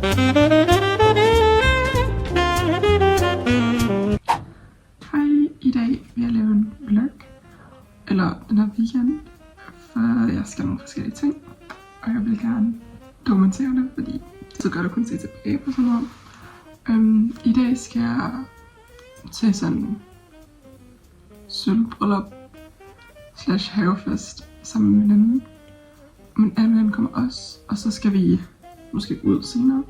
Hej, i dag vil jeg lave en vlog, eller den her weekend, for jeg skal nogle forskellige ting, og jeg vil gerne dokumentere det, fordi så gør du kun se tilbage på sådan noget. I dag skal jeg til sådan sølvbryllup / havefest sammen med veninden. Men alle venner kommer også, og så skal vi måske ud senere.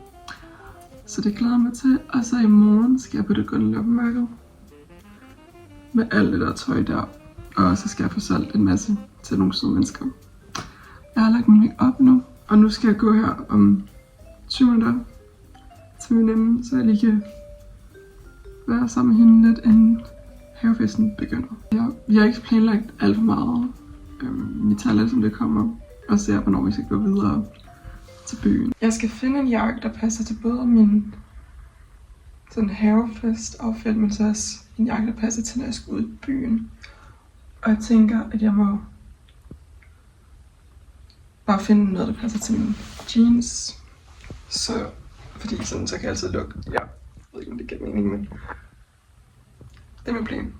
Så det glæder jeg mig til. Og så i morgen skal jeg på det grønne loppemarked med alt det der tøj der. Og så skal jeg få solgt en masse til nogle søde mennesker. Jeg har lagt min make-up nu, og nu skal jeg gå her om 20 minutter til min veninde, så jeg lige kan være sammen med hende lidt, inden havefesten begynder. Vi har ikke planlagt alt for meget. Vi tager lidt, som det kommer, og ser, hvornår vi skal gå videre til byen. Jeg skal finde en jakke, der passer til både min sådan havefest-outfit, men så også en jakke, der passer til, når jeg skal ud i byen. Og jeg tænker, at jeg må bare finde noget, der passer til mine jeans. Så, fordi sådan, så kan jeg altid lukke. Ja, jeg ved ikke, om det giver mening, men det er min plan.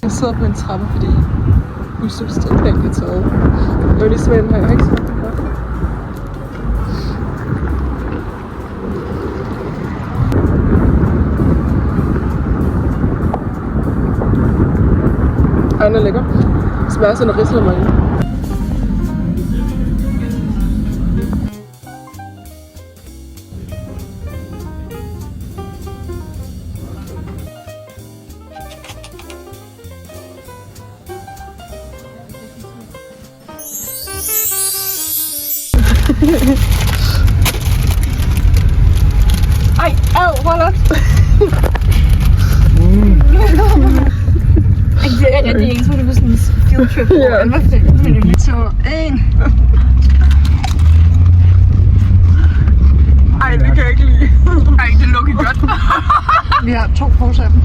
Jeg sidder på en trappe, fordi huset står pænt i taget. Jeg vil lige smage den her, jeg har ikke smagt den før. Ej, den er lækker. Det smager sådan en risalemang. Ej, hold op! Det er rigtig ens, hvor det var sådan en field trip. Ja. Den var fedt. Men det er 2, 1. Ej, det kan jeg ikke lide. Ej, det lukker godt. Vi har 2 poser af dem.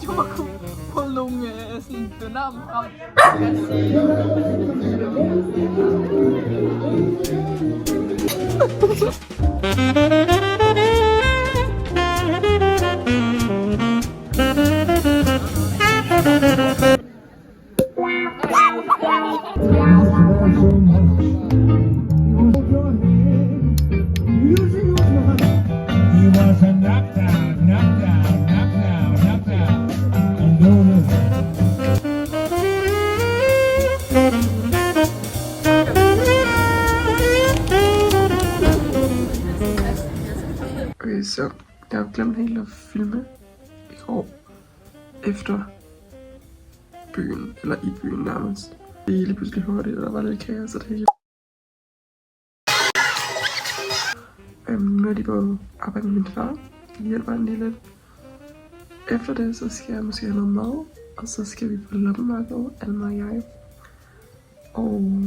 Du må kunne holde nogle sådan bønner frem. Okay, så jeg har glemt helt at filme i går efter byen, eller i byen nærmest. Det er lige pludselig hurtigt, og der var lidt kaos, så det hele. Nu er de gået arbejde med min far. De hjælper han lige lidt. Efter det, så skal jeg måske have noget mad, og så skal vi på loppemarkedet, Alma og jeg. Og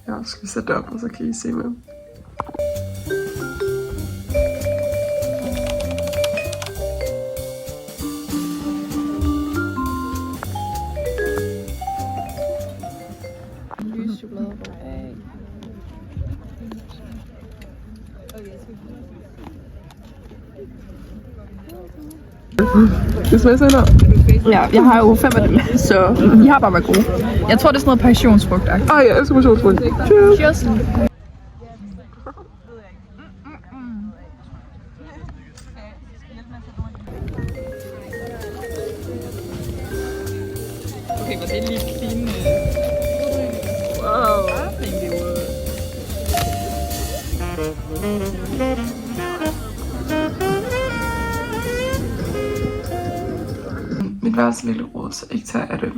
jeg skal sætte op, og så kan I se med. Lys chokolade. Det smager senere. Ja, jeg har jo 5 af dem, så I har bare været gode. Jeg tror, det er sådan noget passionsfrugt. Ej, jeg elsker passionsfrugt. Cheers. Cheers. Okay, men det er lige fine. Wow. Thank you. Mit værste lille råd, så ikke tage af det.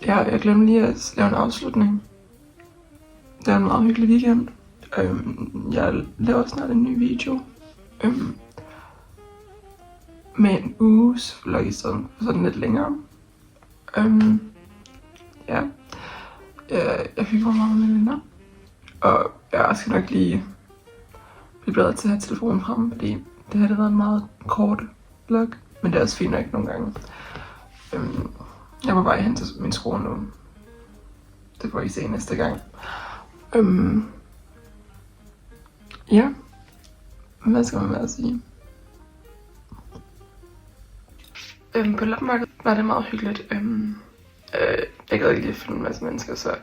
Jeg glemte lige at lave en afslutning. Det er en meget hyggelig weekend. Jeg laver snart en ny video. Med en uges vlog i stedet for sådan lidt længere. Ja. Jeg hygger mig meget med mine venner. Og jeg skal nok lige blive bedre til at have telefonen frem, fordi det her har været en meget kort vlog. Men det er også fint nok nogle gange. Jeg er på vej hen til min skole nu. Det får I se næste gang. Ja. Hvad skal man med at sige? På loppemarkedet var det meget hyggeligt. Jeg gad ikke lige at filme en masse mennesker, så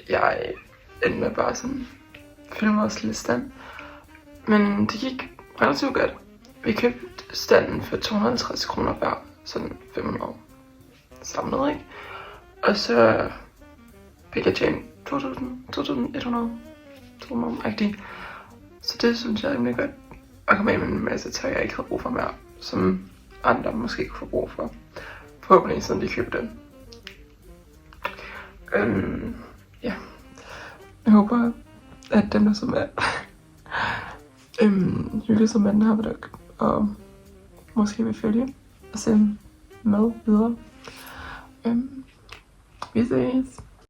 jeg endte med bare sådan filme os lidt stand. Men det gik relativt godt. Vi købte standen for 250 kroner hver, sådan 500 samlet, ikke? Og så fik jeg tjent 2.100-200-agtigt. Så det synes jeg er rimelig godt. Og komme af med en masse tøj, jeg ikke havde brug for mere, som andre måske kunne få brug for. Forhåbentlig sådan de købte den. Ja. Jeg håber, at dem der som er hyggeligt som den her vlog, og måske vil følge og se med videre. Vi ses.